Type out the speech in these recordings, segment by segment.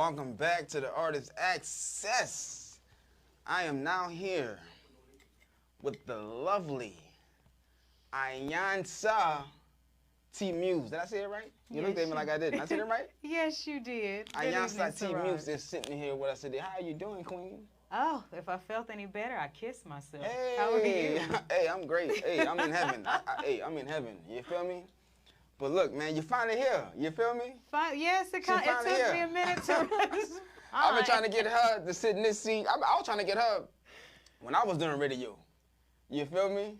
welcome back to the Artist Access. I am now here with the lovely iiiyansaje T Muse. Did I say it right? You looked at me like I did. Did I say it right? Yes, you did. iiiyansaje T Muse is sitting here with us today. How are you doing, Queen? Oh, if I felt any better, I'd kiss myself. Hey, how are you? Hey, I'm great. Hey, I'm in heaven. Hey, I'm in heaven. You feel me? But look, man, you're finally here. You feel me? Yes, it took me a minute to respond. I've been trying to get her to sit in this seat. I was trying to get her when I was doing radio. You feel me?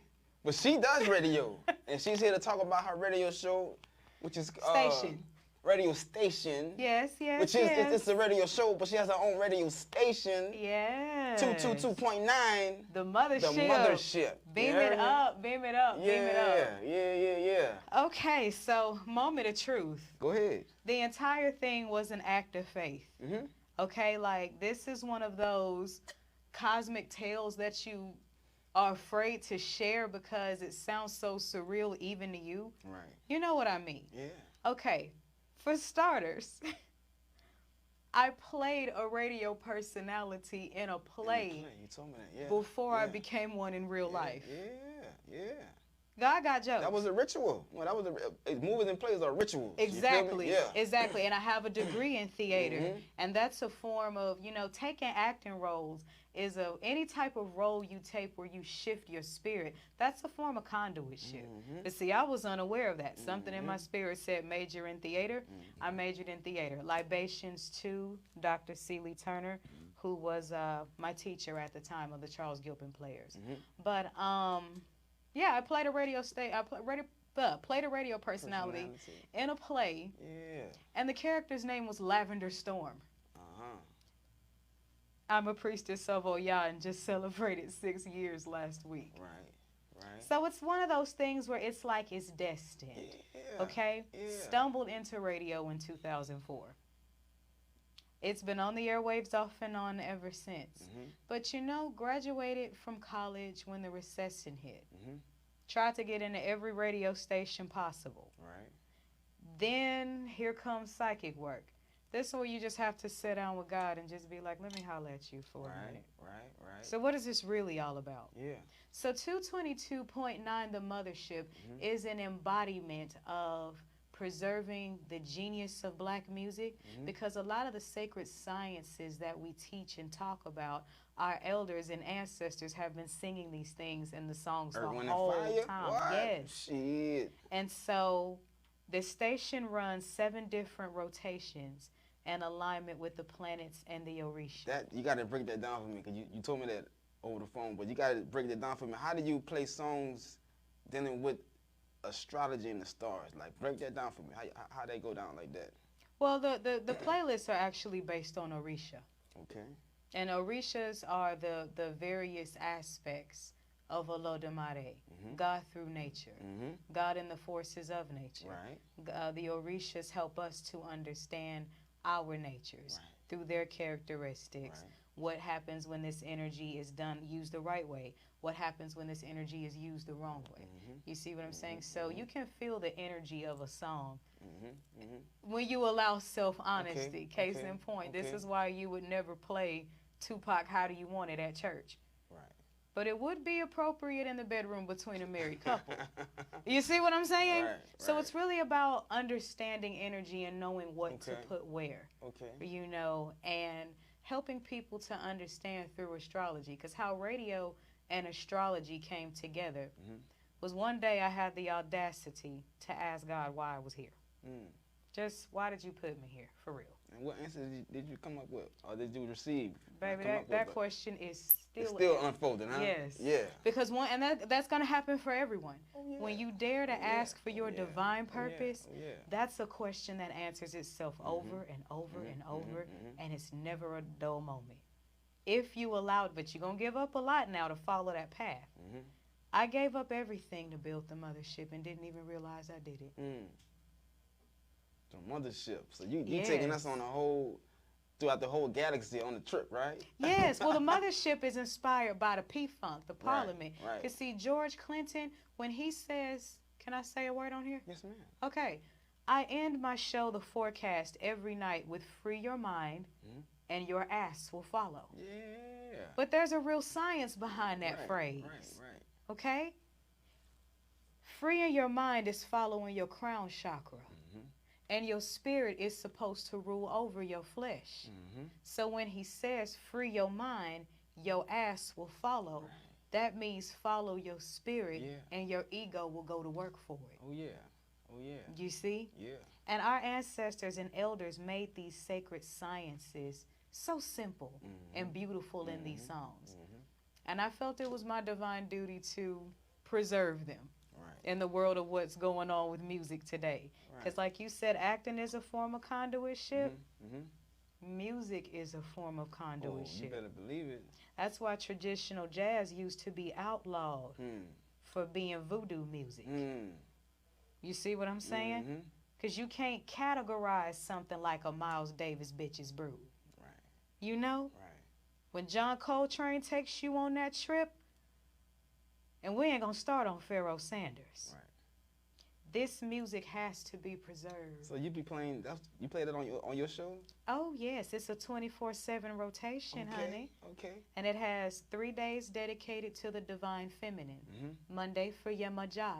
But she does radio. And she's here to talk about her radio show, which is... Station. Radio station. Yes, yes, Which is, it's a radio show, but she has her own radio station. Yes. 222.9. The mothership. The mothership. Beam it up, beam it up, beam it up. Yeah. Okay, so moment of truth. Go ahead. The entire thing was an act of faith. Mm-hmm. Okay, like this is one of those cosmic tales that you are afraid to share because it sounds so surreal even to you. Right. You know what I mean? Yeah. Okay. For starters, I played a radio personality in a play, You told me that. Yeah. before I became one in real life. Yeah. God got jokes. That was a ritual. Well, that was movies and plays are rituals. Exactly. Yeah. Exactly. And I have a degree in theater, and that's a form of, taking acting roles is any type of role you take where you shift your spirit. That's a form of conduit shift. But see, I was unaware of that. Something in my spirit said major in theater. I majored in theater. Libations 2, Dr. Celie Turner, who was my teacher at the time of the Charles Gilpin Players. But yeah, I played a played a radio personality in a play. Yeah. And the character's name was Lavender Storm. I'm a priestess of Oya and just celebrated 6 years last week. Right. So it's one of those things where it's like it's destined. Yeah. Okay? Yeah. Stumbled into radio in 2004. It's been on the airwaves off and on ever since. But graduated from college when the recession hit. Tried to get into every radio station possible. Right. Then here comes psychic work. This is where you just have to sit down with God and just be like, let me holler at you for a minute. Right. So what is this really all about? Yeah. So 222.9, the mothership, is an embodiment of preserving the genius of black music, because a lot of the sacred sciences that we teach and talk about, our elders and ancestors have been singing these things in the songs the whole time. What? Yes. Shit. And so the station runs 7 different rotations in alignment with the planets and the Orisha. You got to break that down for me, because you told me that over the phone, but you got to break that down for me. How do you play songs dealing with astrology and the stars? Like, break that down for me. How they go down like that? Well, the playlists are actually based on Orisha. Okay. And Orishas are the various aspects of Olodumare, God through nature, God in the forces of nature. Right. The Orishas help us to understand our natures through their characteristics. Right. What happens when this energy is used the right way? What happens when this energy is used the wrong way? You see what I'm saying? So you can feel the energy of a song when you allow self-honesty. Case in point, this is why you would never play Tupac, How Do You Want It, at church. Right. But it would be appropriate in the bedroom between a married couple. You see what I'm saying? Right. So it's really about understanding energy and knowing what to put where. Okay. And helping people to understand through astrology. Because how radio and astrology came together was one day I had the audacity to ask God why I was here. Just, why did you put me here, for real? And what answer did you come up with, or did you receive? Baby, that question is still unfolding, huh? Yes. Yeah. Because that's going to happen for everyone. When you dare to ask for your divine purpose, that's a question that answers itself over and over and over, and it's never a dull moment. If you allowed, but you're going to give up a lot now to follow that path. I gave up everything to build the mothership and didn't even realize I did it. The mothership. So you taking us on throughout the whole galaxy on the trip, right? Yes. Well, the mothership is inspired by the P-Funk, the Parliament. Right. You see, George Clinton, when he says, can I say a word on here? Yes, ma'am. Okay. I end my show, The Forecast, every night with free your mind and your ass will follow. Yeah. But there's a real science behind that phrase. Right. Okay? Freeing your mind is following your crown chakra. And your spirit is supposed to rule over your flesh. So when he says free your mind, your ass will follow. Right. That means follow your spirit, Yeah. and your ego will go to work for it. Oh yeah. Oh yeah. You see? Yeah. And our ancestors and elders made these sacred sciences so simple and beautiful in these songs. And I felt it was my divine duty to preserve them in the world of what's going on with music today. Because like you said, acting is a form of conduitship. Music is a form of conduitship. You better believe it. That's why traditional jazz used to be outlawed for being voodoo music. You see what I'm saying? Because you can't categorize something like a Miles Davis Bitches Brew. Right. You know? Right. When John Coltrane takes you on that trip, and we ain't going to start on Pharoah Sanders. Right. This music has to be preserved. So you be playing, you play that on your show? Oh, yes. It's a 24/7 rotation, honey. Okay. And it has 3 days dedicated to the divine feminine. Monday for Yemaja,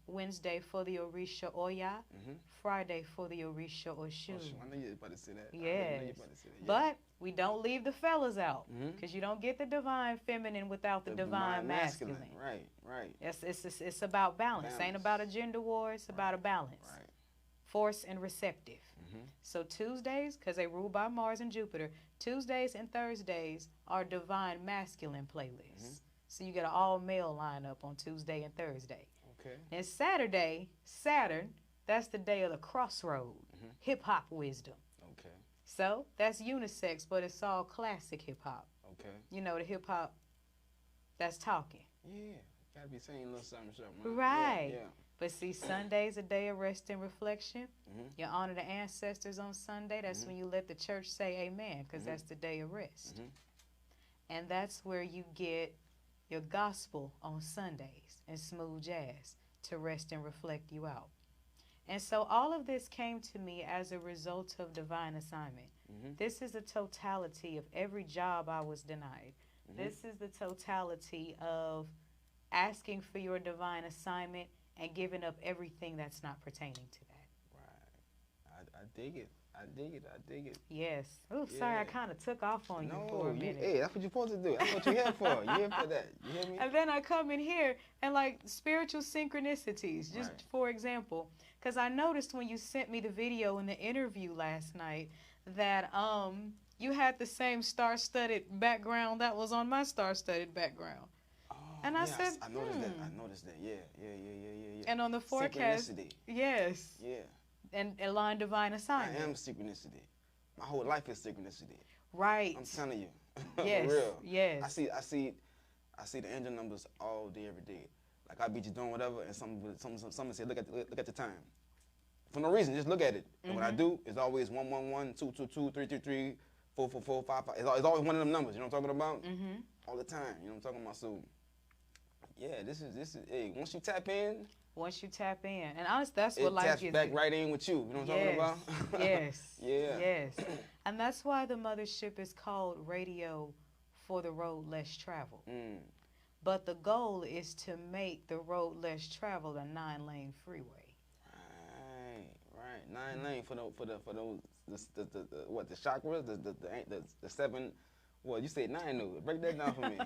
Wednesday for the Orisha Oya, Friday for the Orisha Oshu. I know you're about to say that. Yes. But we don't leave the fellas out, because you don't get the divine feminine without the divine masculine. Right. It's about balance. It ain't about a gender war. It's about a balance. Right. Force and receptive. So Tuesdays, because they rule by Mars and Jupiter, Tuesdays and Thursdays are divine masculine playlists. So you get an all-male lineup on Tuesday and Thursday. Okay. And Saturday, Saturn, that's the day of the crossroad, hip-hop wisdom. Okay. So that's unisex, but it's all classic hip-hop. Okay. You know, the hip-hop that's talking. Yeah. Gotta be saying a little something. Right. Yeah. But see, Sunday's a day of rest and reflection. You honor the ancestors on Sunday. That's when you let the church say amen, because that's the day of rest. And that's where you get your gospel on Sundays and smooth jazz to rest and reflect you out. And so all of this came to me as a result of divine assignment. This is the totality of every job I was denied. This is the totality of asking for your divine assignment and giving up everything that's not pertaining to that. Right. I dig it. I dig it. Yes. Oh, sorry, I kind of took off on you for a minute. Hey, that's what you're supposed to do. That's what you're here for. You're here for that. You hear me? And then I come in here and like spiritual synchronicities, just for example, because I noticed when you sent me the video in the interview last night that you had the same star-studded background that was on my star-studded background. And I said, I noticed that. Yeah. And on the forecast, synchronicity. Yes. Yeah. And align divine assignment. I am synchronicity. My whole life is synchronicity. Right. I'm telling you. Yes. For real. Yes. I see the angel numbers all day, every day. Like I be just doing whatever, and someone say, look at the time. For no reason, just look at it. And what I do is always 111, 222, 333, 444, 55. It's always one of them numbers. You know what I'm talking about? All the time. You know what I'm talking about? So. Yeah, this is. Hey, once you tap in. And honestly, that's what life taps back right in with you. You know what I'm talking about? Yes. Yeah. Yes. And that's why the mothership is called Radio for the Road Less Traveled. But the goal is to make the road less traveled a 9-lane freeway. Right. 9 lane for those the chakras, the 7. Well, you said 9 though. Break that down for me.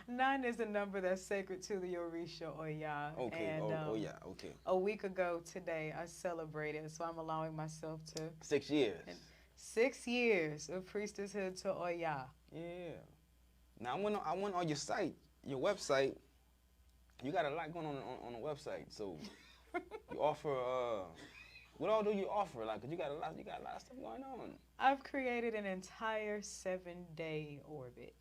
9 is a number that's sacred to the Orisha Oya. Okay. And, Okay. A week ago today, I celebrated, so I'm allowing myself to. 6 years. 6 years of priestesshood to Oya. Yeah. Now I went on your site, your website. You got a lot going on the website. So you offer. What all do you offer? Like, 'cause you got a lot of stuff going on. I've created an entire 7-day orbit.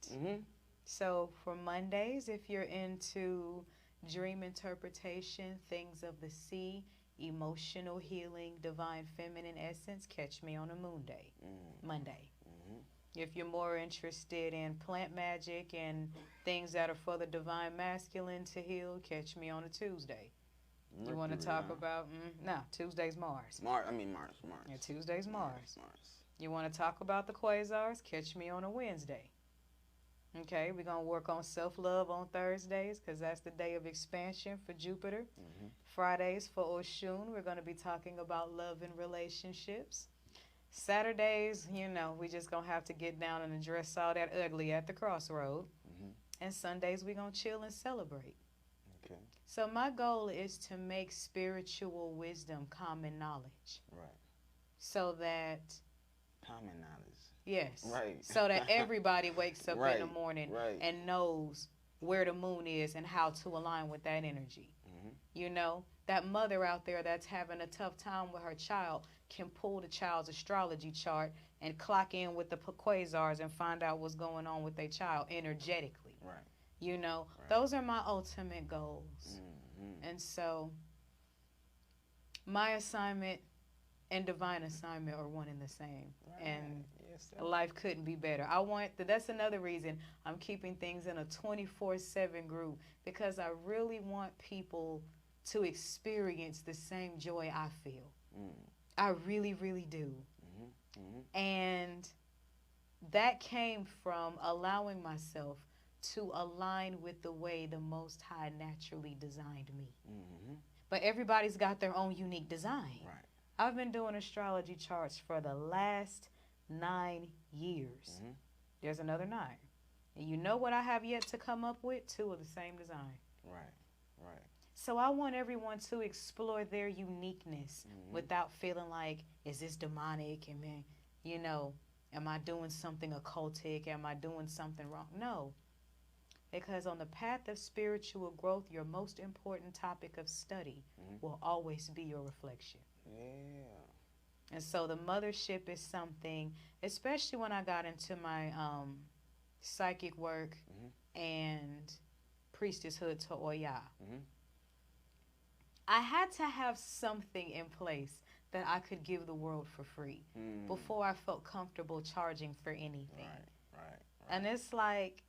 So for Mondays, if you're into dream interpretation, things of the sea, emotional healing, divine feminine essence, catch me on a Monday. If you're more interested in plant magic and things that are for the divine masculine to heal, catch me on a Tuesday. You want to talk about, no, Tuesday's Mars. Mars. Yeah, Tuesday's Mars. Mars. You want to talk about the quasars? Catch me on a Wednesday. Okay, we're going to work on self-love on Thursdays because that's the day of expansion for Jupiter. Fridays for Oshun, we're going to be talking about love and relationships. Saturdays, you know, we just going to have to get down and address all that ugly at the crossroad. And Sundays, we're going to chill and celebrate. Okay. So my goal is to make spiritual wisdom common knowledge. Right. So that... Common knowledge. Yes. Right. So that everybody wakes up Right. in the morning Right. and knows where the moon is and how to align with that energy. You know, that mother out there that's having a tough time with her child can pull the child's astrology chart and clock in with the quasars and find out what's going on with their child energetically. Right. You know, Right. those are my ultimate goals. And so my assignment and divine assignment are one and the same. Right. And Yes, sir. life couldn't be better. That's another reason I'm keeping things in a 24/7 group, because I really want people to experience the same joy I feel. I really, really do. And that came from allowing myself to align with the way the Most High naturally designed me. But everybody's got their own unique design. Right. I've been doing astrology charts for the last 9 years. There's another 9. And you know what I have yet to come up with? 2 of the same design. Right. Right. So I want everyone to explore their uniqueness without feeling like, is this demonic? And man, you know, am I doing something occultic? Am I doing something wrong? No. Because on the path of spiritual growth, your most important topic of study will always be your reflection. Yeah. And so the mothership is something, especially when I got into my psychic work and priestesshood to Oya. I had to have something in place that I could give the world for free before I felt comfortable charging for anything. Right. And it's like,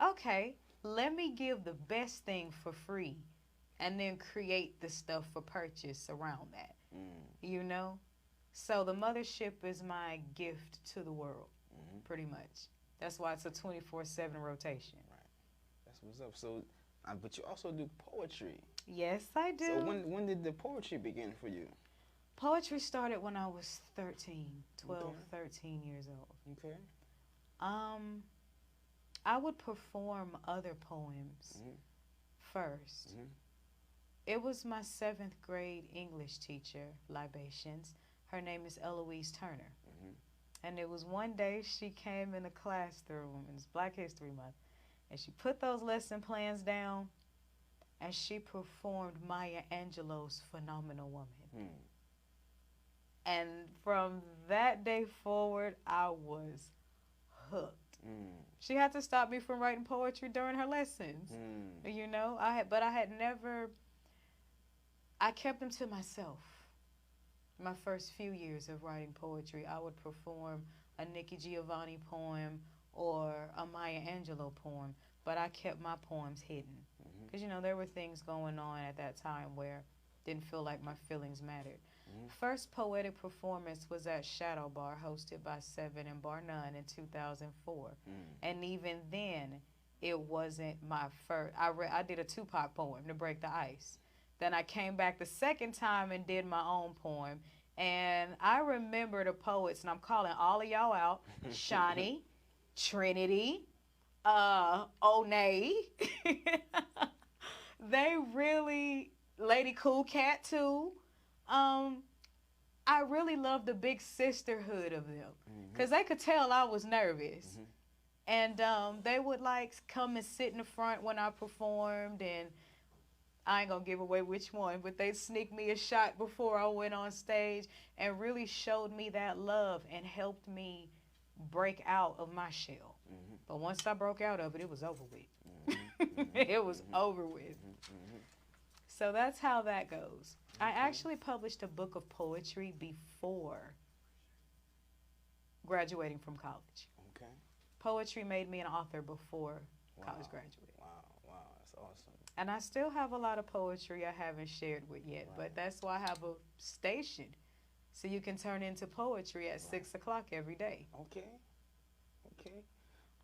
okay, let me give the best thing for free and then create the stuff for purchase around that. You know? So the mothership is my gift to the world, pretty much. That's why it's a 24/7 rotation. Right. That's what's up. So, but you also do poetry. Yes, I do. So when did the poetry begin for you? Poetry started when I was 12, 13 years old. Okay. I would perform other poems first. It was my 7th grade English teacher, Libations. Her name is Eloise Turner. And it was one day she came in the classroom, and it's Black History Month, and she put those lesson plans down, and she performed Maya Angelou's Phenomenal Woman. And from that day forward, I was hooked. She had to stop me from writing poetry during her lessons. You know, I kept them to myself. My first few years of writing poetry, I would perform a Nikki Giovanni poem or a Maya Angelou poem, but I kept my poems hidden. Because, you know, there were things going on at that time where I didn't feel like my feelings mattered. First poetic performance was at Shadow Bar, hosted by Seven and Bar None in 2004. And even then, it wasn't my first. I did a Tupac poem to break the ice. Then I came back the second time and did my own poem. And I remember the poets, and I'm calling all of y'all out, Shawnee, Trinity, Onay. They really, Lady Cool Cat too. I really loved the big sisterhood of them because they could tell I was nervous. And they would like come and sit in the front when I performed, and I ain't gonna give away which one, but they'd sneak me a shot before I went on stage and really showed me that love and helped me break out of my shell. But once I broke out of it, it was over with. It was over with. So that's how that goes. I actually published a book of poetry before graduating from college. Poetry made me an author before college graduate. Wow, that's awesome. And I still have a lot of poetry I haven't shared with yet, but that's why I have a station. So you can turn into poetry at 6 o'clock every day. Okay. Okay.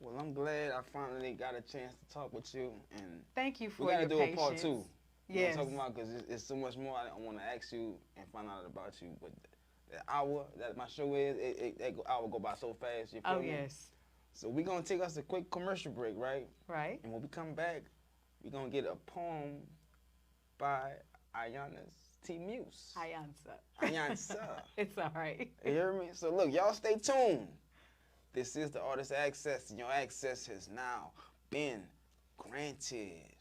Well, I'm glad I finally got a chance to talk with you. And thank you for we your do patience. a part 2. You know Yes. what I'm talking about? Because it's so much more I want to ask you and find out about you. But the hour that my show is, that hour go by so fast. You feel me? Yes. So we're going to take us a quick commercial break, right? Right. And when we come back, we're going to get a poem by T Muse. Iiiyansaje. It's all right. You hear me? So look, y'all stay tuned. This is the Artist Access, and your access has now been granted.